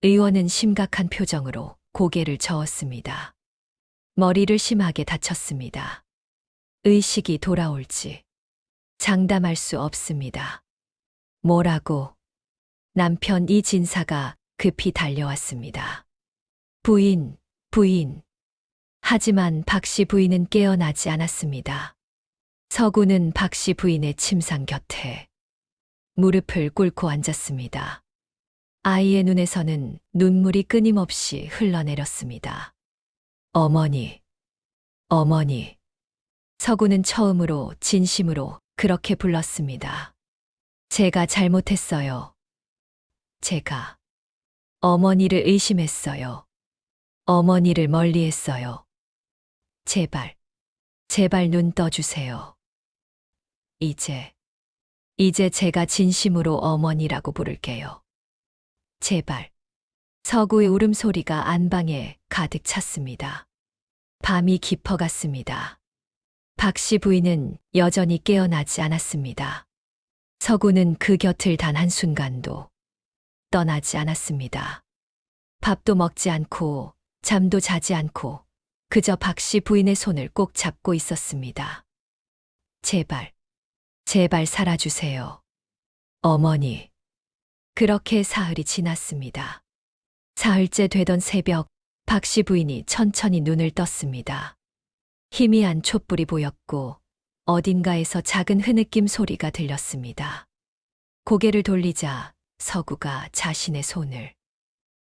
의원은 심각한 표정으로 고개를 저었습니다. 머리를 심하게 다쳤습니다. 의식이 돌아올지 장담할 수 없습니다. 뭐라고? 남편 이진사가 급히 달려왔습니다. 부인. 하지만 박씨 부인은 깨어나지 않았습니다. 서구는 박씨 부인의 침상 곁에 무릎을 꿇고 앉았습니다. 아이의 눈에서는 눈물이 끊임없이 흘러내렸습니다. 어머니. 서구는 처음으로 진심으로 그렇게 불렀습니다. 제가 잘못했어요. 제가 어머니를 의심했어요. 어머니를 멀리했어요. 제발 눈 떠주세요. 이제 제가 진심으로 어머니라고 부를게요. 제발. 서구의 울음소리가 안방에 가득 찼습니다. 밤이 깊어갔습니다. 박씨 부인은 여전히 깨어나지 않았습니다. 서구는 그 곁을 단 한순간도 떠나지 않았습니다. 밥도 먹지 않고 잠도 자지 않고 그저 박씨 부인의 손을 꼭 잡고 있었습니다. 제발 살아주세요. 어머니. 그렇게 사흘이 지났습니다. 사흘째 되던 새벽, 박씨 부인이 천천히 눈을 떴습니다. 희미한 촛불이 보였고 어딘가에서 작은 흐느낌 소리가 들렸습니다. 고개를 돌리자 서구가 자신의 손을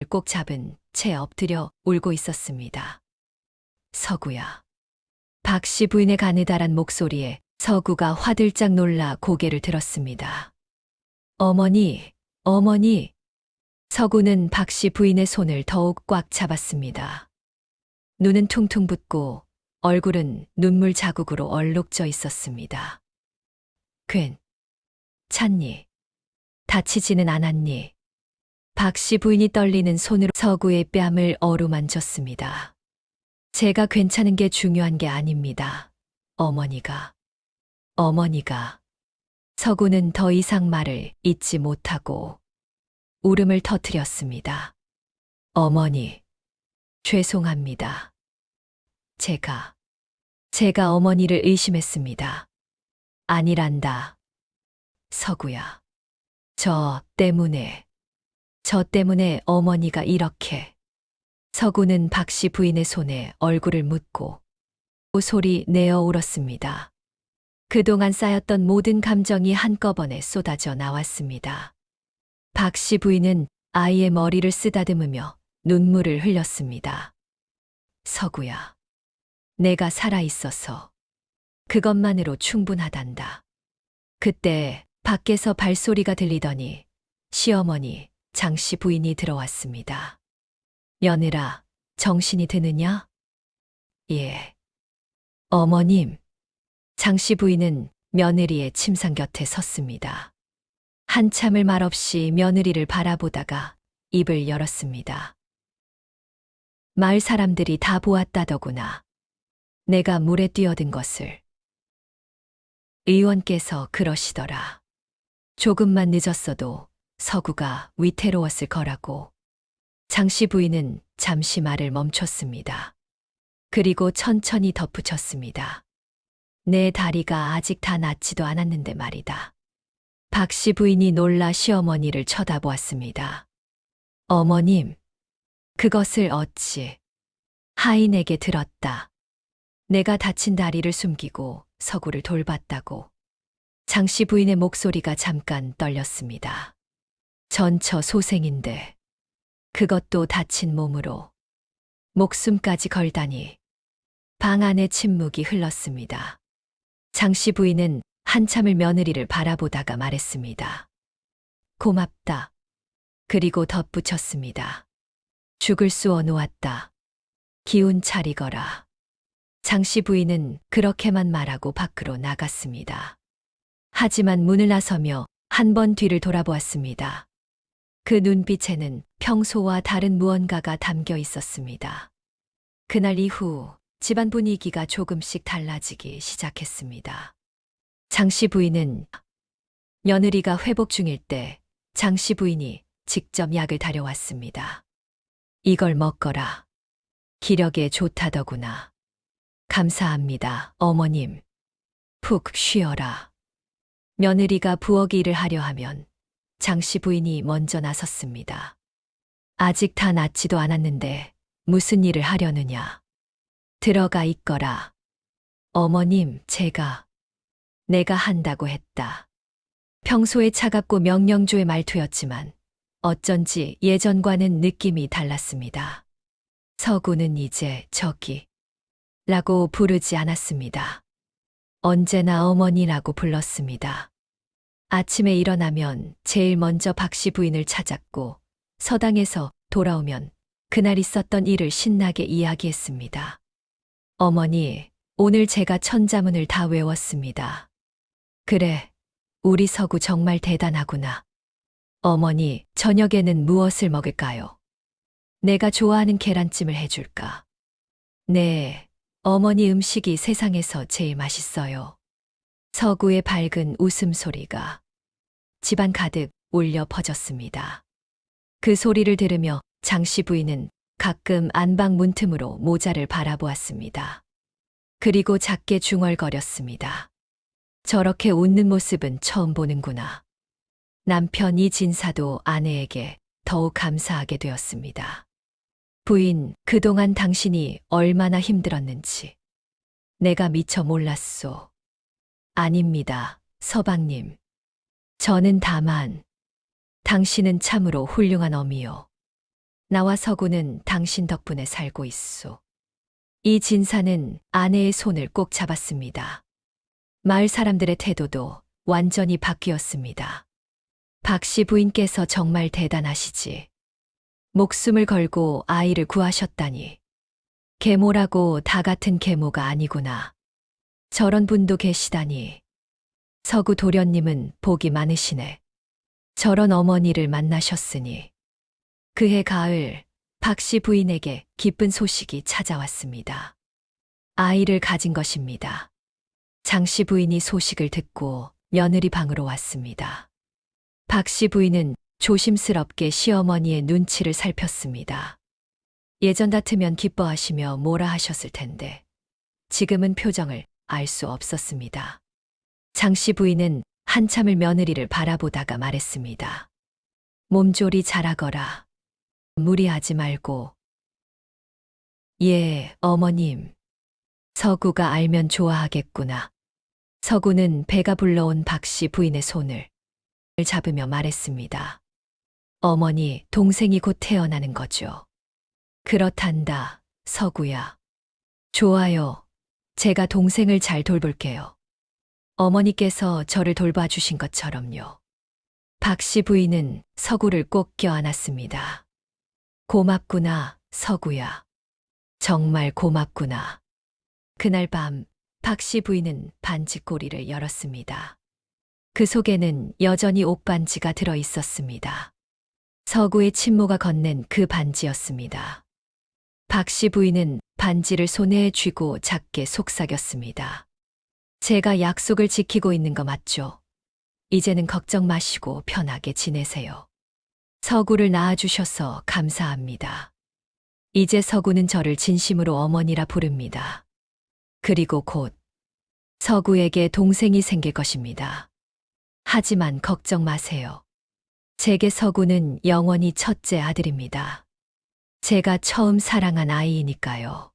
꼭 잡은 채 엎드려 울고 있었습니다. 서구야. 박씨 부인의 가느다란 목소리에 서구가 화들짝 놀라 고개를 들었습니다. 어머니, 어머니. 서구는 박씨 부인의 손을 더욱 꽉 잡았습니다. 눈은 퉁퉁 붓고 얼굴은 눈물 자국으로 얼룩져 있었습니다. 괜찮니? 다치지는 않았니? 박씨 부인이 떨리는 손으로 서구의 뺨을 어루만졌습니다. 제가 괜찮은 게 중요한 게 아닙니다. 어머니가. 서구는 더 이상 말을 잇지 못하고 울음을 터뜨렸습니다. 어머니, 죄송합니다. 제가 어머니를 의심했습니다. 아니란다. 서구야. 저 때문에 어머니가 이렇게. 서구는 박씨 부인의 손에 얼굴을 묻고 소리 내어 울었습니다. 그동안 쌓였던 모든 감정이 한꺼번에 쏟아져 나왔습니다. 박씨 부인은 아이의 머리를 쓰다듬으며 눈물을 흘렸습니다. 서구야. 내가 살아있어서 그것만으로 충분하단다. 그때 밖에서 발소리가 들리더니 시어머니 장씨 부인이 들어왔습니다. 며느라, 정신이 드느냐? 예. 어머님. 장씨 부인은 며느리의 침상 곁에 섰습니다. 한참을 말없이 며느리를 바라보다가 입을 열었습니다. 마을 사람들이 다 보았다더구나. 내가 물에 뛰어든 것을. 의원께서 그러시더라. 조금만 늦었어도 서구가 위태로웠을 거라고. 장씨 부인은 잠시 말을 멈췄습니다. 그리고 천천히 덧붙였습니다. 내 다리가 아직 다 낫지도 않았는데 말이다. 박씨 부인이 놀라 시어머니를 쳐다보았습니다. 어머님, 그것을 어찌 하인에게 들었다. 내가 다친 다리를 숨기고 서구를 돌봤다고. 장씨 부인의 목소리가 잠깐 떨렸습니다. 전처 소생인데 그것도 다친 몸으로 목숨까지 걸다니. 방 안에 침묵이 흘렀습니다. 장씨 부인은 한참을 며느리를 바라보다가 말했습니다. 고맙다. 그리고 덧붙였습니다. 죽을 쑤어 놓았다. 기운 차리거라. 장씨 부인은 그렇게만 말하고 밖으로 나갔습니다. 하지만 문을 나서며 한 번 뒤를 돌아보았습니다. 그 눈빛에는 평소와 다른 무언가가 담겨 있었습니다. 그날 이후 집안 분위기가 조금씩 달라지기 시작했습니다. 장씨 부인은 며느리가 회복 중일 때 장씨 부인이 직접 약을 다려왔습니다. 이걸 먹거라. 기력에 좋다더구나. 감사합니다, 어머님. 푹 쉬어라. 며느리가 부엌 일을 하려 하면 장씨 부인이 먼저 나섰습니다. 아직 다 낫지도 않았는데 무슨 일을 하려느냐. 들어가 있거라. 어머님, 내가 한다고 했다. 평소에 차갑고 명령조의 말투였지만 어쩐지 예전과는 느낌이 달랐습니다. 서구는 이제 저기 라고 부르지 않았습니다. 언제나 어머니라고 불렀습니다. 아침에 일어나면 제일 먼저 박씨 부인을 찾았고 서당에서 돌아오면 그날 있었던 일을 신나게 이야기했습니다. 어머니, 오늘 제가 천자문을 다 외웠습니다. 그래, 우리 서구 정말 대단하구나. 어머니, 저녁에는 무엇을 먹을까요? 내가 좋아하는 계란찜을 해줄까? 네, 어머니 음식이 세상에서 제일 맛있어요. 서구의 밝은 웃음소리가 집안 가득 울려 퍼졌습니다. 그 소리를 들으며 장씨 부인은 가끔 안방 문틈으로 모자를 바라보았습니다. 그리고 작게 중얼거렸습니다. 저렇게 웃는 모습은 처음 보는구나. 남편 이진사도 아내에게 더욱 감사하게 되었습니다. 부인, 그동안 당신이 얼마나 힘들었는지 내가 미처 몰랐소. 아닙니다, 서방님. 저는 다만, 당신은 참으로 훌륭한 어미요. 나와 서구는 당신 덕분에 살고 있소. 이 진사는 아내의 손을 꼭 잡았습니다. 마을 사람들의 태도도 완전히 바뀌었습니다. 박씨 부인께서 정말 대단하시지. 목숨을 걸고 아이를 구하셨다니. 계모라고 다 같은 계모가 아니구나. 저런 분도 계시다니. 서구 도련님은 복이 많으시네. 저런 어머니를 만나셨으니. 그해 가을, 박씨 부인에게 기쁜 소식이 찾아왔습니다. 아이를 가진 것입니다. 장씨 부인이 소식을 듣고 며느리 방으로 왔습니다. 박씨 부인은 조심스럽게 시어머니의 눈치를 살폈습니다. 예전 같으면 기뻐하시며 뭐라 하셨을 텐데 지금은 표정을 알 수 없었습니다. 장씨 부인은 한참을 며느리를 바라보다가 말했습니다. 몸조리 잘하거라. 무리하지 말고. 예, 어머님. 서구가 알면 좋아하겠구나. 서구는 배가 불러온 박씨 부인의 손을 잡으며 말했습니다. 어머니, 동생이 곧 태어나는 거죠. 그렇단다, 서구야. 좋아요. 제가 동생을 잘 돌볼게요. 어머니께서 저를 돌봐주신 것처럼요. 박씨 부인은 서구를 꼭 껴안았습니다. 고맙구나, 서구야. 정말 고맙구나. 그날 밤, 박씨 부인은 반지꼬리를 열었습니다. 그 속에는 여전히 옷반지가 들어 있었습니다. 서구의 친모가 건넨 그 반지였습니다. 박씨 부인은 반지를 손에 쥐고 작게 속삭였습니다. 제가 약속을 지키고 있는 거 맞죠? 이제는 걱정 마시고 편하게 지내세요. 서구를 낳아주셔서 감사합니다. 이제 서구는 저를 진심으로 어머니라 부릅니다. 그리고 곧 서구에게 동생이 생길 것입니다. 하지만 걱정 마세요. 제게 서구는 영원히 첫째 아들입니다. 제가 처음 사랑한 아이이니까요.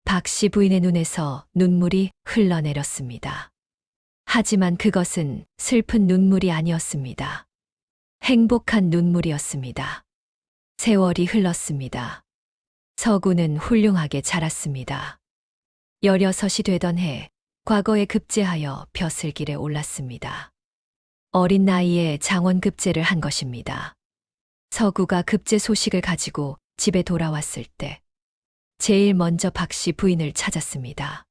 박씨 부인의 눈에서 눈물이 흘러내렸습니다. 하지만 그것은 슬픈 눈물이 아니었습니다. 행복한 눈물이었습니다. 세월이 흘렀습니다. 서구는 훌륭하게 자랐습니다. 16이 되던 해, 과거에 급제하여 벼슬길에 올랐습니다. 어린 나이에 장원급제를 한 것입니다. 서구가 급제 소식을 가지고 집에 돌아왔을 때, 제일 먼저 박씨 부인을 찾았습니다.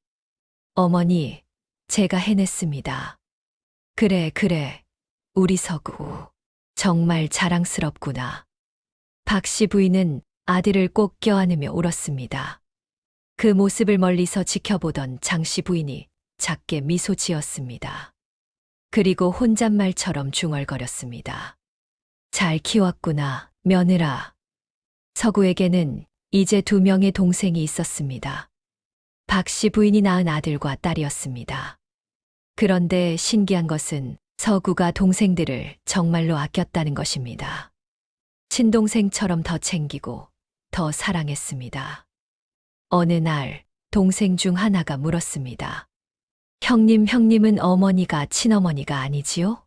어머니, 제가 해냈습니다. 그래, 우리 서구. 정말 자랑스럽구나. 박씨 부인은 아들을 꼭 껴안으며 울었습니다. 그 모습을 멀리서 지켜보던 장씨 부인이 작게 미소 지었습니다. 그리고 혼잣말처럼 중얼거렸습니다. 잘 키웠구나, 며느라. 서구에게는 이제 2명의 동생이 있었습니다. 박씨 부인이 낳은 아들과 딸이었습니다. 그런데 신기한 것은 서구가 동생들을 정말로 아꼈다는 것입니다. 친동생처럼 더 챙기고 더 사랑했습니다. 어느 날 동생 중 하나가 물었습니다. 형님은 어머니가 친어머니가 아니지요?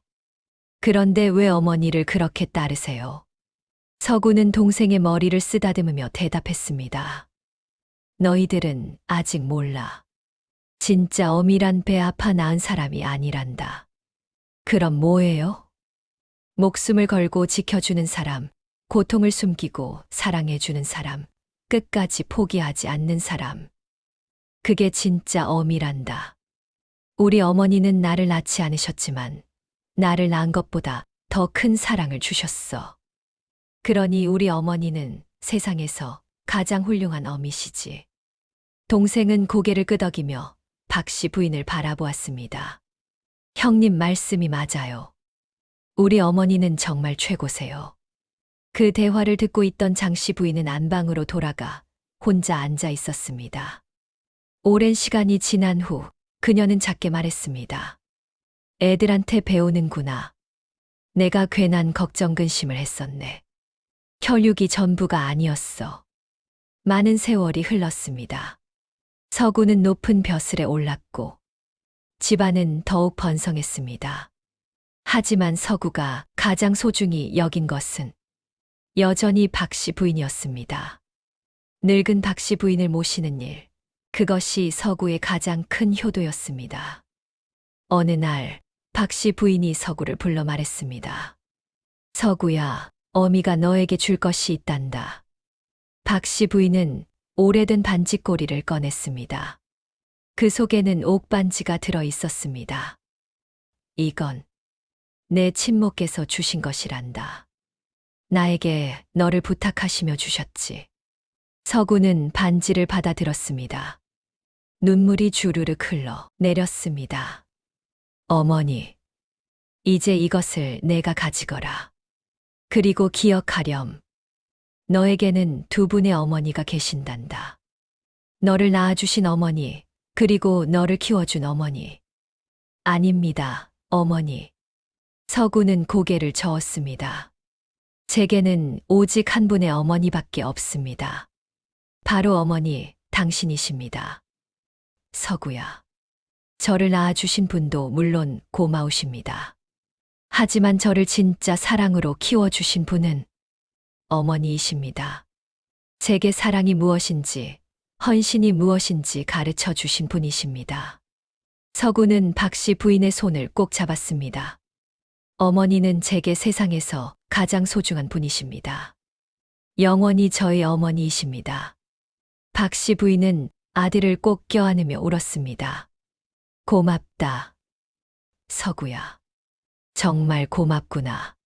그런데 왜 어머니를 그렇게 따르세요? 서구는 동생의 머리를 쓰다듬으며 대답했습니다. 너희들은 아직 몰라. 진짜 어미란 배 아파 낳은 사람이 아니란다. 그럼 뭐예요? 목숨을 걸고 지켜주는 사람, 고통을 숨기고 사랑해주는 사람, 끝까지 포기하지 않는 사람. 그게 진짜 어미란다. 우리 어머니는 나를 낳지 않으셨지만 나를 낳은 것보다 더 큰 사랑을 주셨어. 그러니 우리 어머니는 세상에서 가장 훌륭한 어미시지. 동생은 고개를 끄덕이며 박씨 부인을 바라보았습니다. 형님 말씀이 맞아요. 우리 어머니는 정말 최고세요. 그 대화를 듣고 있던 장씨 부인은 안방으로 돌아가 혼자 앉아 있었습니다. 오랜 시간이 지난 후 그녀는 작게 말했습니다. 애들한테 배우는구나. 내가 괜한 걱정 근심을 했었네. 혈육이 전부가 아니었어. 많은 세월이 흘렀습니다. 서구는 높은 벼슬에 올랐고 집안은 더욱 번성했습니다. 하지만 서구가 가장 소중히 여긴 것은 여전히 박씨 부인이었습니다. 늙은 박씨 부인을 모시는 일, 그것이 서구의 가장 큰 효도였습니다. 어느 날 박씨 부인이 서구를 불러 말했습니다. 서구야, 어미가 너에게 줄 것이 있단다. 박씨 부인은 오래된 반지꼬리를 꺼냈습니다. 그 속에는 옥반지가 들어 있었습니다. 이건 내 친모께서 주신 것이란다. 나에게 너를 부탁하시며 주셨지. 서구는 반지를 받아들었습니다. 눈물이 주르륵 흘러 내렸습니다. 어머니, 이제 이것을 내가 가지거라. 그리고 기억하렴. 너에게는 두 분의 어머니가 계신단다. 너를 낳아주신 어머니, 그리고 너를 키워준 어머니. 아닙니다, 어머니. 서구는 고개를 저었습니다. 제게는 오직 한 분의 어머니밖에 없습니다. 바로 어머니, 당신이십니다. 서구야. 저를 낳아주신 분도 물론 고마우십니다. 하지만 저를 진짜 사랑으로 키워주신 분은 어머니이십니다. 제게 사랑이 무엇인지, 헌신이 무엇인지 가르쳐 주신 분이십니다. 서구는 박씨 부인의 손을 꼭 잡았습니다. 어머니는 제게 세상에서 가장 소중한 분이십니다. 영원히 저의 어머니이십니다. 박씨 부인은 아들을 꼭 껴안으며 울었습니다. 고맙다. 서구야. 정말 고맙구나.